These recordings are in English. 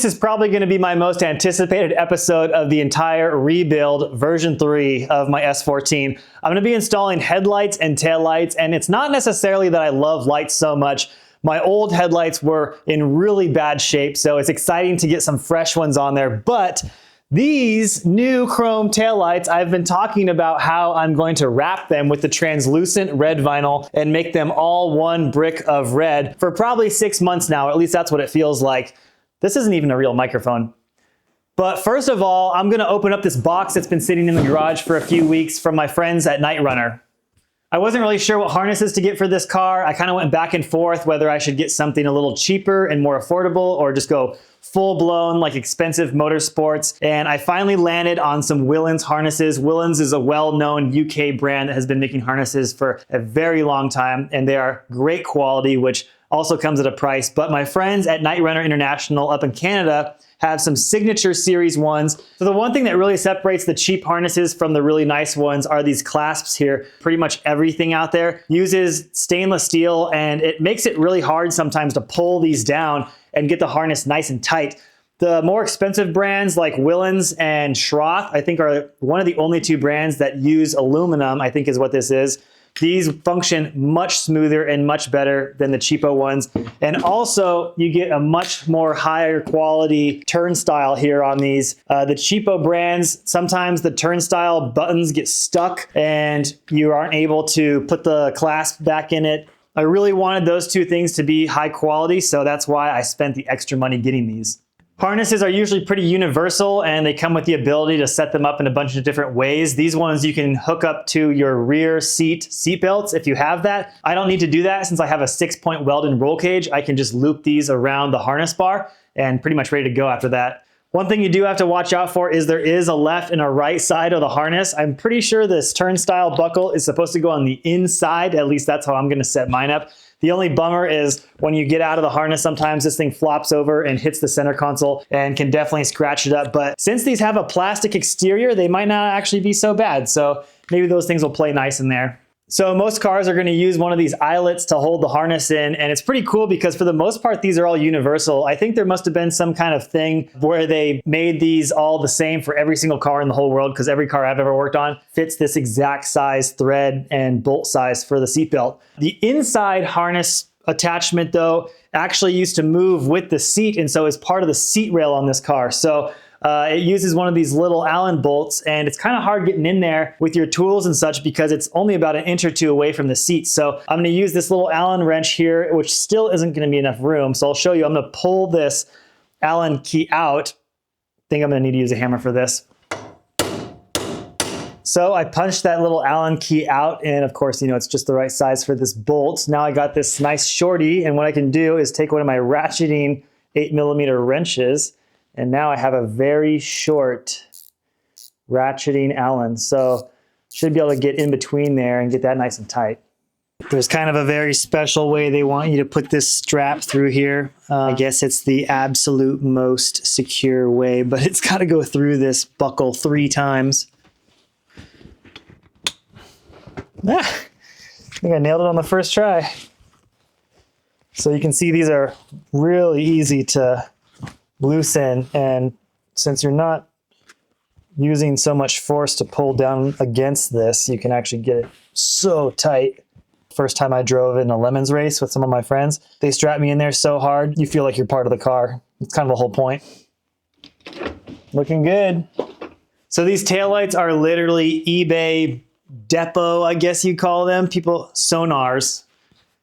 this is probably going to be my most anticipated episode of the entire rebuild version 3 of my S14. I'm going to be installing headlights and taillights, and it's not necessarily that I love lights so much. My old headlights were in really bad shape, so it's exciting to get some fresh ones on there, but these new chrome taillights, I've been talking about how I'm going to wrap them with the translucent red vinyl and make them all one brick of red for probably 6 months now, at least that's what it feels like. This isn't even a real microphone. But first of all, I'm gonna open up this box that's been sitting in the garage for a few weeks from my friends at Night Runner. I wasn't really sure what harnesses to get for this car. I kind of went back and forth whether I should get something a little cheaper and more affordable or just go full-blown like expensive motorsports. And I finally landed on some Willens harnesses. Willens is a well-known UK brand that has been making harnesses for a very long time, and they are great quality, which also comes at a price. But my friends at Night Runner International up in Canada have some signature series ones. So the one thing that really separates the cheap harnesses from the really nice ones are these clasps here. Pretty much everything out there uses stainless steel, and it makes it really hard sometimes to pull these down and get the harness nice and tight. The more expensive brands like Willens and Schroth, I think, are one of the only two brands that use aluminum, I think is what this is. These function much smoother and much better than the cheapo ones. And also you get a much more higher quality turnstile here on these. The cheapo brands, sometimes the turnstile buttons get stuck and you aren't able to put the clasp back in it. I really wanted those two things to be high quality, so that's why I spent the extra money getting these. Harnesses are usually pretty universal, and they come with the ability to set them up in a bunch of different ways. These ones you can hook up to your rear seat belts if you have that. I don't need to do that since I have a 6-point Weldon roll cage. I can just loop these around the harness bar and pretty much ready to go after that. One thing you do have to watch out for is there is a left and a right side of the harness. I'm pretty sure this turnstile buckle is supposed to go on the inside. At least that's how I'm going to set mine up. The only bummer is when you get out of the harness, sometimes this thing flops over and hits the center console and can definitely scratch it up. But since these have a plastic exterior, they might not actually be so bad. So maybe those things will play nice in there. So most cars are going to use one of these eyelets to hold the harness in, and it's pretty cool because for the most part, these are all universal. I think there must have been some kind of thing where they made these all the same for every single car in the whole world, because every car I've ever worked on fits this exact size thread and bolt size for the seatbelt. The inside harness attachment, though, actually used to move with the seat, and so is part of the seat rail on this car. So it uses one of these little Allen bolts, and it's kind of hard getting in there with your tools and such because it's only about an inch or two away from the seat. So I'm going to use this little Allen wrench here, which still isn't going to be enough room. So I'll show you. I'm going to pull this Allen key out. I think I'm going to need to use a hammer for this. So I punched that little Allen key out, and of course, you know, it's just the right size for this bolt. Now I got this nice shorty, and what I can do is take one of my ratcheting 8mm wrenches, and now I have a very short ratcheting Allen. So should be able to get in between there and get that nice and tight. There's kind of a very special way they want you to put this strap through here. I guess it's the absolute most secure way, but it's got to go through this buckle 3 times. Ah, I think I nailed it on the first try. So you can see these are really easy to loosen, and since you're not using so much force to pull down against this, you can actually get it so tight. First time I drove in a Lemons race with some of my friends, they strapped me in there so hard, you feel like you're part of the car. It's kind of the whole point. Looking good. So these taillights are literally eBay depot, I guess you call them. Sonar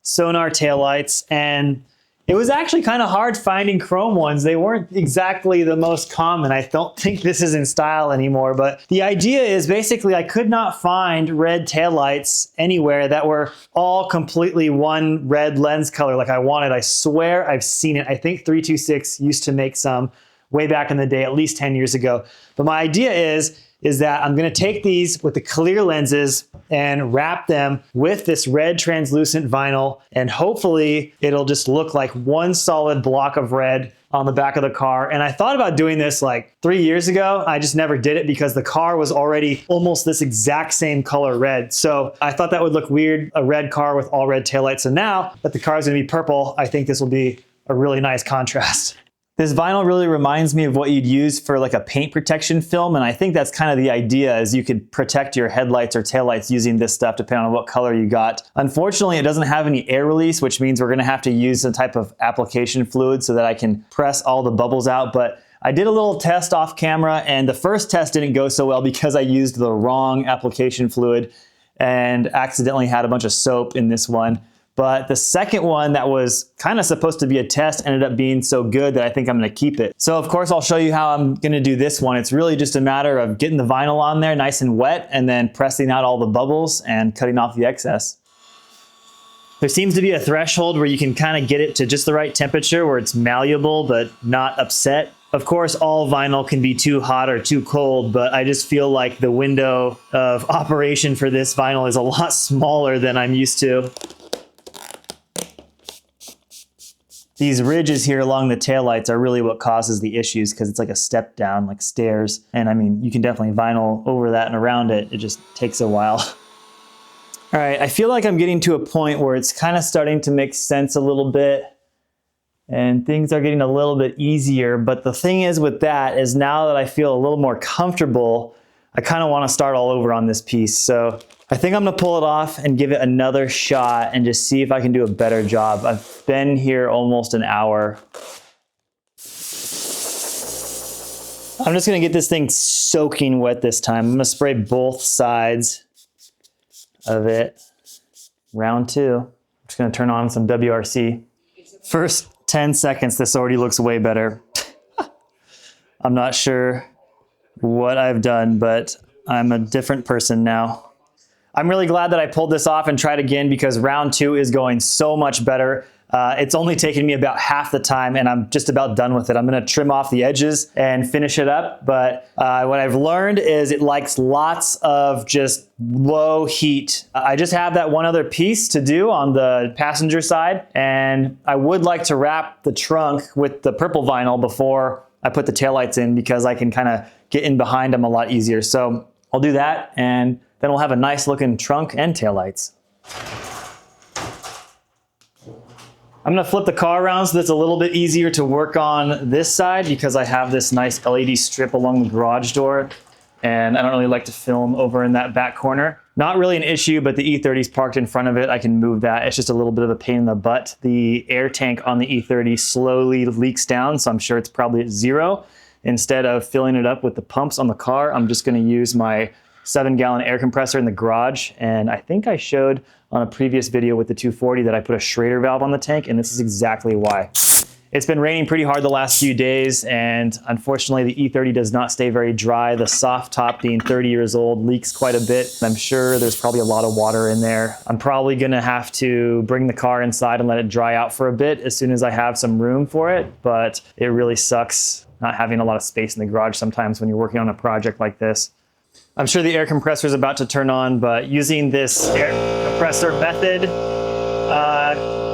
taillights, and it was actually kind of hard finding chrome ones. They weren't exactly the most common. I don't think this is in style anymore, but the idea is basically I could not find red taillights anywhere that were all completely one red lens color like I wanted. I swear I've seen it. I think 326 used to make some way back in the day, at least 10 years ago. But my idea is that I'm going to take these with the clear lenses and wrap them with this red translucent vinyl, and hopefully it'll just look like one solid block of red on the back of the car. And I thought about doing this like 3 years ago. I just never did it because the car was already almost this exact same color red. So I thought that would look weird, a red car with all red taillights. So now that the car is going to be purple, I think this will be a really nice contrast. This vinyl really reminds me of what you'd use for like a paint protection film, and I think that's kind of the idea, is you could protect your headlights or taillights using this stuff depending on what color you got. Unfortunately, it doesn't have any air release, which means we're gonna have to use some type of application fluid so that I can press all the bubbles out. But I did a little test off camera, and the first test didn't go so well because I used the wrong application fluid and accidentally had a bunch of soap in this one. But the second one that was kind of supposed to be a test ended up being so good that I think I'm gonna keep it. So of course I'll show you how I'm gonna do this one. It's really just a matter of getting the vinyl on there nice and wet and then pressing out all the bubbles and cutting off the excess. There seems to be a threshold where you can kind of get it to just the right temperature where it's malleable but not upset. Of course, all vinyl can be too hot or too cold, but I just feel like the window of operation for this vinyl is a lot smaller than I'm used to. These ridges here along the taillights are really what causes the issues because it's like a step down, like stairs. And I mean, you can definitely vinyl over that and around it. It just takes a while. All right, I feel like I'm getting to a point where it's kind of starting to make sense a little bit and things are getting a little bit easier. But the thing is with that is now that I feel a little more comfortable, I kind of want to start all over on this piece. So I think I'm gonna pull it off and give it another shot and just see if I can do a better job. I've been here almost an hour. I'm just gonna get this thing soaking wet this time. I'm gonna spray both sides of it. Round 2. I'm just gonna turn on some WRC. First 10 seconds, this already looks way better. I'm not sure what I've done, but I'm a different person now. I'm really glad that I pulled this off and tried again because round 2 is going so much better. It's only taken me about half the time and I'm just about done with it. I'm gonna trim off the edges and finish it up. But what I've learned is it likes lots of just low heat. I just have that one other piece to do on the passenger side. And I would like to wrap the trunk with the purple vinyl before I put the taillights in because I can kind of get in behind them a lot easier. So I'll do that and then we'll have a nice looking trunk and taillights. I'm gonna flip the car around so that's a little bit easier to work on this side because I have this nice LED strip along the garage door and I don't really like to film over in that back corner. Not really an issue, but the E30 is parked in front of it. I can move that. It's just a little bit of a pain in the butt. The air tank on the E30 slowly leaks down, so I'm sure it's probably at 0. Instead of filling it up with the pumps on the car, I'm just gonna use my 7-gallon air compressor in the garage. And I think I showed on a previous video with the 240 that I put a Schrader valve on the tank, and this is exactly why. It's been raining pretty hard the last few days, and unfortunately the E30 does not stay very dry. The soft top, being 30 years old, leaks quite a bit. I'm sure there's probably a lot of water in there. I'm probably gonna have to bring the car inside and let it dry out for a bit as soon as I have some room for it, but it really sucks not having a lot of space in the garage sometimes when you're working on a project like this. I'm sure the air compressor is about to turn on, but using this air compressor method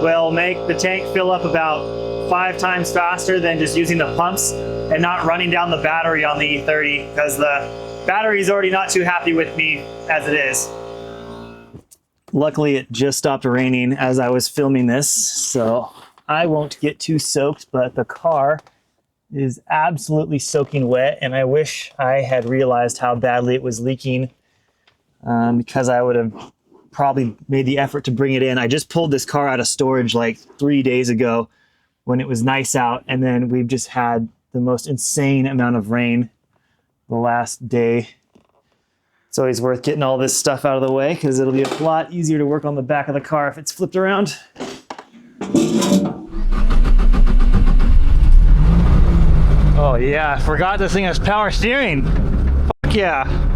will make the tank fill up about 5 times faster than just using the pumps and not running down the battery on the E30 because the battery is already not too happy with me as it is. Luckily, it just stopped raining as I was filming this, so I won't get too soaked, but the car is absolutely soaking wet, and I wish I had realized how badly it was leaking because I would have probably made the effort to bring it in. I just pulled this car out of storage like 3 days ago when it was nice out, and then we've just had the most insane amount of rain the last day. It's always worth getting all this stuff out of the way because it'll be a lot easier to work on the back of the car if it's flipped around. Oh yeah, I forgot this thing has power steering. Fuck yeah.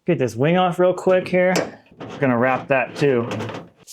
Get this wing off real quick here. We're gonna wrap that too.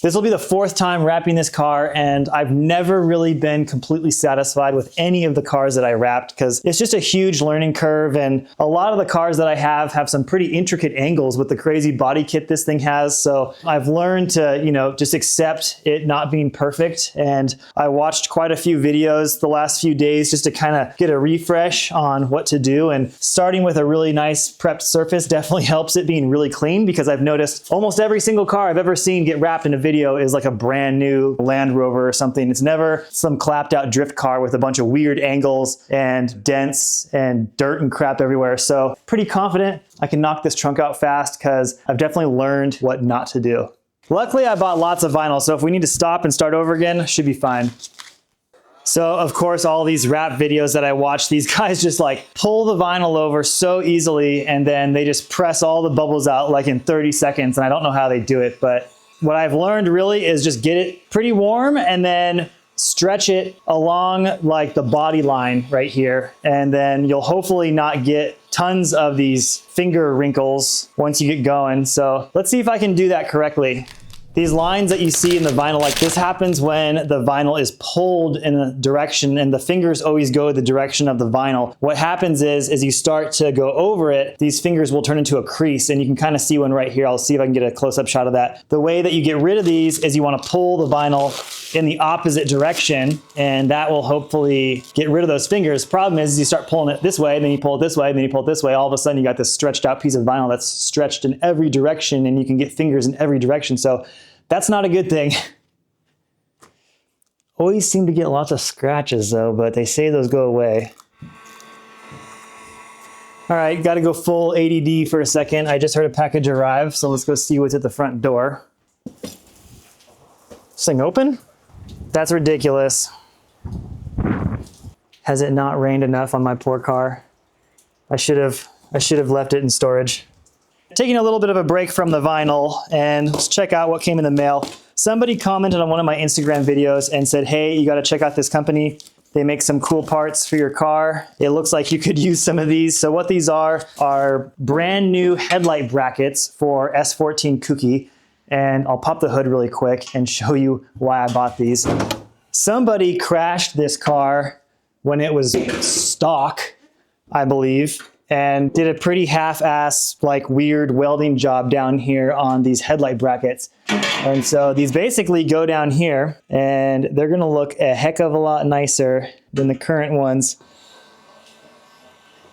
This will be the 4th time wrapping this car, and I've never really been completely satisfied with any of the cars that I wrapped because it's just a huge learning curve, and a lot of the cars that I have some pretty intricate angles with the crazy body kit this thing has. So I've learned to, you know, just accept it not being perfect, and I watched quite a few videos the last few days just to kind of get a refresh on what to do, and starting with a really nice prepped surface definitely helps it being really clean, because I've noticed almost every single car I've ever seen get wrapped in a video is like a brand new Land Rover or something. It's never some clapped out drift car with a bunch of weird angles and dents and dirt and crap everywhere. So pretty confident I can knock this trunk out fast because I've definitely learned what not to do. Luckily, I bought lots of vinyl, so if we need to stop and start over again, should be fine. So of course, all these wrap videos that I watch, these guys just like pull the vinyl over so easily, and then they just press all the bubbles out like in 30 seconds. And I don't know how they do it, but what I've learned really is just get it pretty warm and then stretch it along like the body line right here. And then you'll hopefully not get tons of these finger wrinkles once you get going. So let's see if I can do that correctly. These lines that you see in the vinyl, like this happens when the vinyl is pulled in a direction and the fingers always go the direction of the vinyl. What happens is, as you start to go over it, these fingers will turn into a crease, and you can kind of see one right here. I'll see if I can get a close-up shot of that. The way that you get rid of these is you want to pull the vinyl in the opposite direction, and that will hopefully get rid of those fingers. Problem is you start pulling it this way, then you pull it this way, then you pull it this way. All of a sudden you got this stretched out piece of vinyl that's stretched in every direction, and you can get fingers in every direction. So that's not a good thing. Always seem to get lots of scratches though, but they say those go away. All right, gotta go full ADD for a second. I just heard a package arrive, so let's go see what's at the front door. This thing open? That's ridiculous. Has it not rained enough on my poor car? I should have left it in storage. Taking a little bit of a break from the vinyl, and let's check out what came in the mail. Somebody commented on one of my Instagram videos and said, hey, you got to check out this company. They make some cool parts for your car. It looks like you could use some of these. So what these are brand new headlight brackets for S14 Kooky. And I'll pop the hood really quick and show you why I bought these. Somebody crashed this car when it was stock, I believe, and did a pretty half-ass, like weird welding job down here on these headlight brackets. And so these basically go down here, and they're gonna look a heck of a lot nicer than the current ones.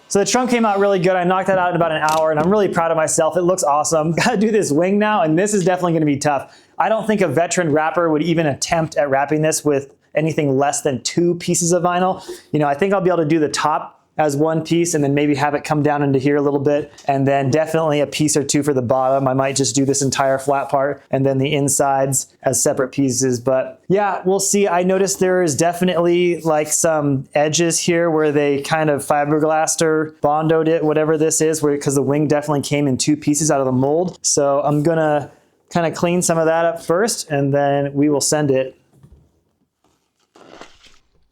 So the trunk came out really good. I knocked that out in about an hour, and I'm really proud of myself. It looks awesome. Gotta do this wing now, and this is definitely gonna be tough. I don't think a veteran wrapper would even attempt at wrapping this with anything less than 2 pieces of vinyl. You know, I think I'll be able to do the top as one piece and then maybe have it come down into here a little bit, and then definitely a piece or 2 for the bottom. I might just do this entire flat part and then the insides as separate pieces. But yeah, we'll see. I noticed there is definitely like some edges here where they kind of fiberglassed or bondoed it, whatever this is, because the wing definitely came in 2 pieces out of the mold. So I'm gonna kind of clean some of that up first, and then we will send it.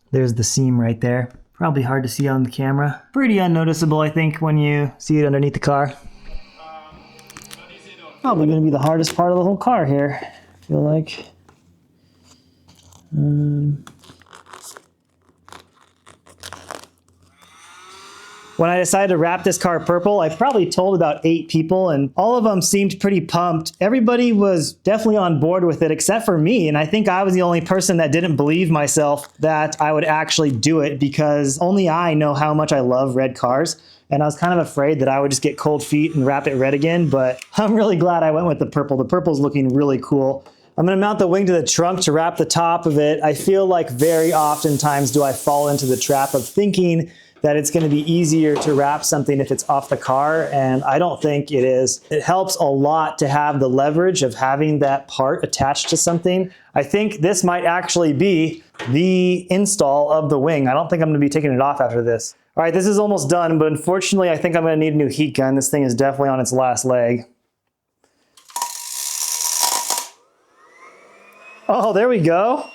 There's the seam right there. Probably hard to see on the camera. Pretty unnoticeable, I think, when you see it underneath the car. Probably gonna be the hardest part of the whole car here, I feel like. When I decided to wrap this car purple, I probably told about 8 people, and all of them seemed pretty pumped. Everybody was definitely on board with it except for me, and I think I was the only person that didn't believe myself that I would actually do it, because only I know how much I love red cars, and I was kind of afraid that I would just get cold feet and wrap it red again, but I'm really glad I went with the purple. The purple's looking really cool. I'm gonna mount the wing to the trunk to wrap the top of it. I feel like very oftentimes do I fall into the trap of thinking that it's going to be easier to wrap something if it's off the car, and I don't think it is. It helps a lot to have the leverage of having that part attached to something. I think this might actually be the install of the wing. I don't think I'm going to be taking it off after this. All right, this is almost done, but unfortunately I think I'm going to need a new heat gun. This thing is definitely on its last leg. Oh, there we go.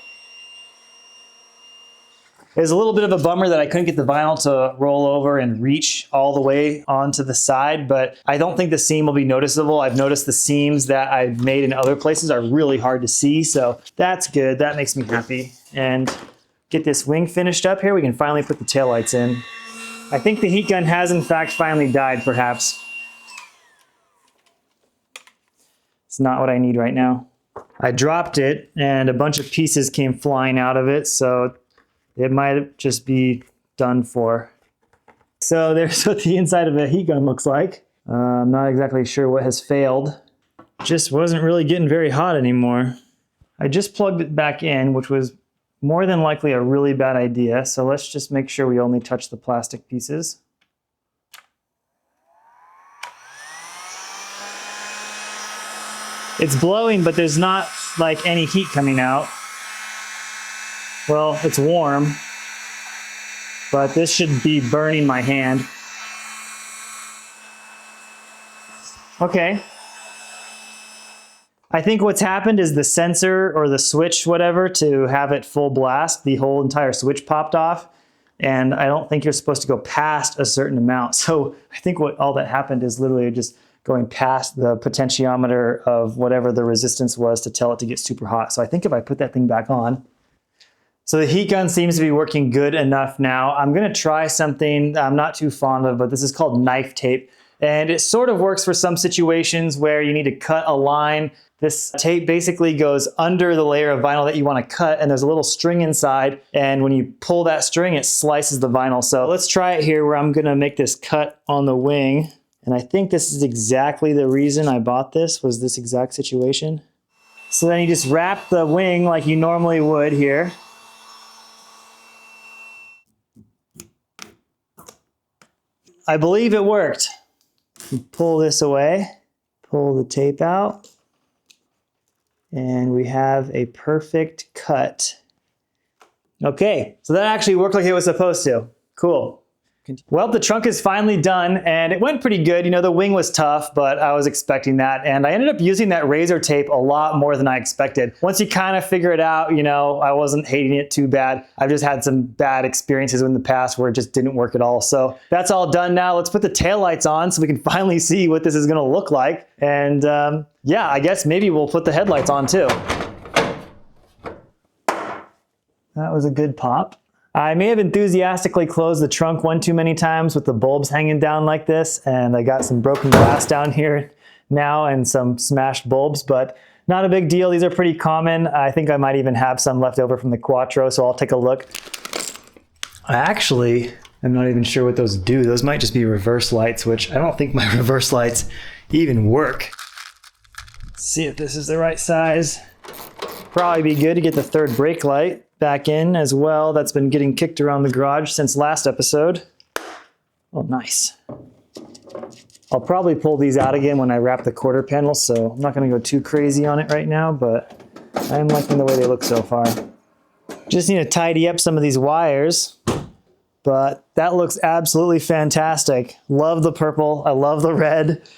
It's a little bit of a bummer that I couldn't get the vinyl to roll over and reach all the way onto the side, but I don't think the seam will be noticeable. I've noticed the seams that I've made in other places are really hard to see, so that's good. That makes me happy. And get this wing finished up here, we can finally put the taillights in. I think the heat gun has in fact finally died, perhaps. It's not what I need right now. I dropped it and a bunch of pieces came flying out of it, so it might just be done for. So there's what the inside of a heat gun looks like. I'm not exactly sure what has failed. Just wasn't really getting very hot anymore. I just plugged it back in, which was more than likely a really bad idea. So let's just make sure we only touch the plastic pieces. It's blowing, but there's not like any heat coming out. Well, it's warm, but this should be burning my hand. Okay. I think what's happened is the sensor or the switch, whatever, to have it full blast, the whole entire switch popped off. And I don't think you're supposed to go past a certain amount. So I think what all that happened is literally just going past the potentiometer of whatever the resistance was to tell it to get super hot. So I think if I put that thing back on, so the heat gun seems to be working good enough now. I'm gonna try something I'm not too fond of, but this is called knife tape. And it sort of works for some situations where you need to cut a line. This tape basically goes under the layer of vinyl that you wanna cut, and there's a little string inside, and when you pull that string, it slices the vinyl. So let's try it here where I'm gonna make this cut on the wing. And I think this is exactly the reason I bought this, was this exact situation. So then you just wrap the wing like you normally would here. I believe it worked. Pull this away, pull the tape out, and we have a perfect cut. Okay, so that actually worked like it was supposed to. Cool. Well, the trunk is finally done and it went pretty good. You know, the wing was tough, but I was expecting that. And I ended up using that razor tape a lot more than I expected. Once you kind of figure it out, you know, I wasn't hating it too bad. I've just had some bad experiences in the past where it just didn't work at all. So that's all done now. Let's put the taillights on so we can finally see what this is gonna look like. And yeah, I guess maybe we'll put the headlights on too. That was a good pop. I may have enthusiastically closed the trunk one too many times with the bulbs hanging down like this, and I got some broken glass down here now and some smashed bulbs, but not a big deal. These are pretty common. I think I might even have some left over from the Quattro, so I'll take a look. Actually, I'm not even sure what those do. Those might just be reverse lights, which I don't think my reverse lights even work. Let's see if this is the right size. Probably be good to get the third brake light back in as well. That's been getting kicked around the garage since last episode. Oh, nice. I'll probably pull these out again when I wrap the quarter panel, so I'm not gonna go too crazy on it right now, but I am liking the way they look so far. Just need to tidy up some of these wires, but that looks absolutely fantastic. Love the purple, I love the red.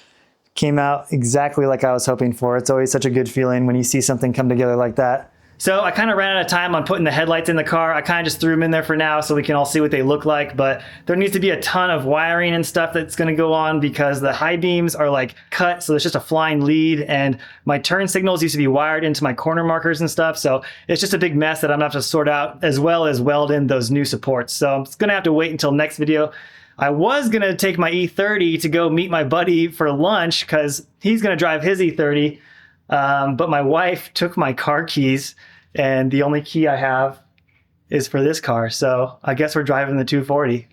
Came out exactly like I was hoping for. It's always such a good feeling when you see something come together like that. So I kind of ran out of time on putting the headlights in the car. I kind of just threw them in there for now so we can all see what they look like, but there needs to be a ton of wiring and stuff that's gonna go on because the high beams are like cut, so there's just a flying lead, and my turn signals used to be wired into my corner markers and stuff, so it's just a big mess that I'm gonna have to sort out, as well as weld in those new supports. So I'm just gonna have to wait until next video. I was gonna take my E30 to go meet my buddy for lunch because he's gonna drive his E30, but my wife took my car keys and the only key I have is for this car. So I guess we're driving the 240.